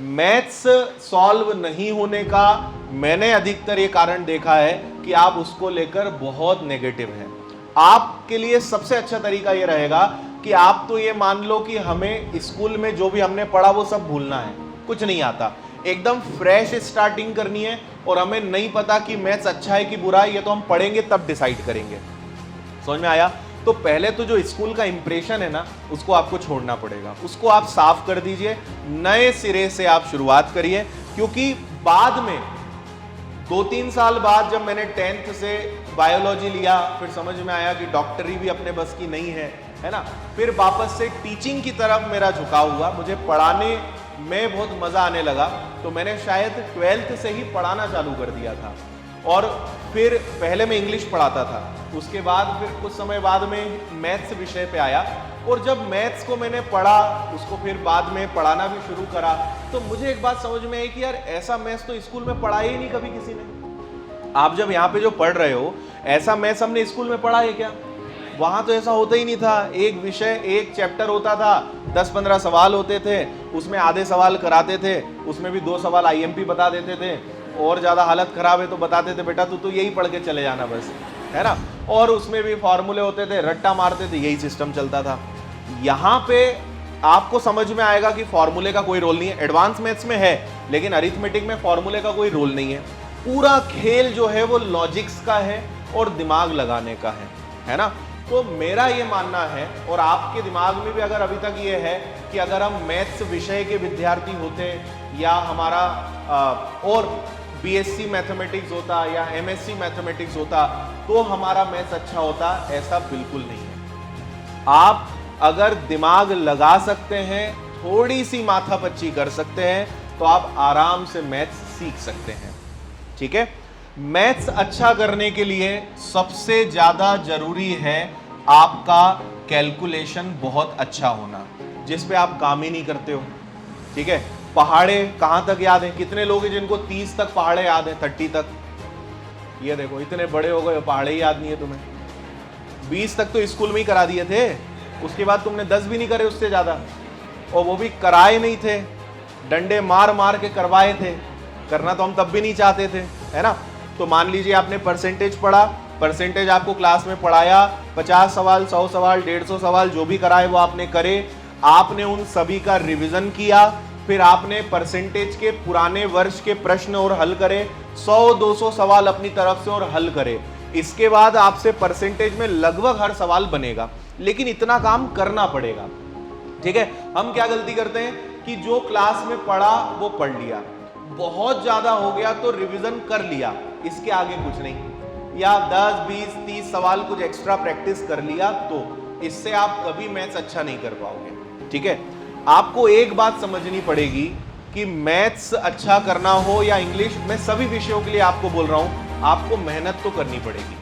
Maths solve नहीं होने का मैंने अधिकतर ये कारण देखा है कि आप उसको लेकर बहुत नेगेटिव हैं। आपके लिए सबसे अच्छा तरीका ये रहेगा कि आप तो ये मान लो कि हमें स्कूल में जो भी हमने पढ़ा वो सब भूलना है, कुछ नहीं आता, एकदम फ्रेश स्टार्टिंग करनी है। और हमें नहीं पता कि मैथ्स अच्छा है कि बुरा है, ये तो हम पढ़ेंगे तब डिसाइड करेंगे। समझ में आया? तो पहले तो जो स्कूल का इंप्रेशन है ना, उसको आपको छोड़ना पड़ेगा, उसको आप साफ कर दीजिए, नए सिरे से आप शुरुआत करिए। क्योंकि बाद में 2-3 साल बाद जब मैंने 10th से बायोलॉजी लिया, फिर समझ में आया कि डॉक्टरी भी अपने बस की नहीं है ना। फिर वापस से टीचिंग की तरफ मेरा झुकाव हुआ, मुझे पढ़ाने में बहुत मजा आने लगा, तो मैंने शायद 12th से ही पढ़ाना चालू कर दिया था। और फिर पहले मैं इंग्लिश पढ़ाता था, उसके बाद फिर कुछ समय बाद में मैथ्स विषय पे आया, और जब मैथ्स को मैंने पढ़ा, उसको फिर बाद में पढ़ाना भी शुरू करा, तो मुझे एक बात समझ में आई कि यार ऐसा मैथ्स तो स्कूल में पढ़ा ही नहीं कभी किसी ने। आप जब यहाँ पे जो पढ़ रहे हो, ऐसा मैथ्स हमने स्कूल में पढ़ा है क्या? वहां तो ऐसा होता ही नहीं था। एक विषय, एक चैप्टर होता था, 10-15 सवाल होते थे, उसमें आधे सवाल कराते थे, उसमें भी 2 सवाल IMP बता देते थे, और ज़्यादा हालत ख़राब है तो बताते थे बेटा तू तो यही पढ़ के चले जाना बस, है ना। और उसमें भी फॉर्मूले होते थे, रट्टा मारते थे, यही सिस्टम चलता था। यहाँ पे आपको समझ में आएगा कि फॉर्मूले का कोई रोल नहीं है। एडवांस मैथ्स में है, लेकिन अरिथमेटिक में फॉर्मूले का कोई रोल नहीं है। पूरा खेल जो है वो लॉजिक्स का है और दिमाग लगाने का है ना। तो मेरा ये मानना है, और आपके दिमाग में भी अगर अभी तक ये है कि अगर हम मैथ्स विषय के विद्यार्थी होते, या हमारा और BSc मैथमेटिक्स होता या MSc मैथमेटिक्स होता, तो हमारा मैथ्स अच्छा होता, ऐसा बिल्कुल नहीं है। आप अगर दिमाग लगा सकते हैं, थोड़ी सी माथापच्ची कर सकते हैं, तो आप आराम से मैथ्स सीख सकते हैं। ठीक है। मैथ्स अच्छा करने के लिए सबसे ज्यादा जरूरी है आपका कैलकुलेशन बहुत अच्छा होना, जिस पे आप काम ही नहीं करते हो। ठीक है। पहाड़े कहां तक याद है? कितने लोग हैं जिनको 30 तक पहाड़े याद है, 30 तक? ये देखो, इतने बड़े हो गए, पहाड़े ही याद नहीं है तुम्हें। 20 तक तो स्कूल में ही करा दिए थे, उसके बाद तुमने 10 भी नहीं करे उससे ज्यादा, और वो भी कराए नहीं थे, डंडे मार मार के करवाए थे। करना तो हम तब भी नहीं चाहते थे, है ना। तो मान लीजिए आपने परसेंटेज पढ़ा, परसेंटेज आपको क्लास में पढ़ाया, 50 सवाल, 100 सवाल, 150 सवाल जो भी कराए वो आपने करे, आपने उन सभी का रिवीजन किया, फिर आपने परसेंटेज के पुराने वर्ष के प्रश्न और हल करे, 100-200 सवाल अपनी तरफ से और हल करे। इसके बाद आपसे परसेंटेज में लगभग हर सवाल बनेगा, लेकिन इतना काम करना पड़ेगा। ठीक है। हम क्या गलती करते हैं कि जो क्लास में पढ़ा वो पढ़ लिया, बहुत ज्यादा हो गया तो रिवीजन कर लिया, इसके आगे कुछ नहीं, या 10, 20, 30 सवाल कुछ एक्स्ट्रा प्रैक्टिस कर लिया, तो इससे आप कभी मैथ्स अच्छा नहीं कर पाओगे। ठीक है। आपको एक बात समझनी पड़ेगी कि मैथ्स अच्छा करना हो या इंग्लिश, मैं सभी विषयों के लिए आपको बोल रहा हूं, आपको मेहनत तो करनी पड़ेगी।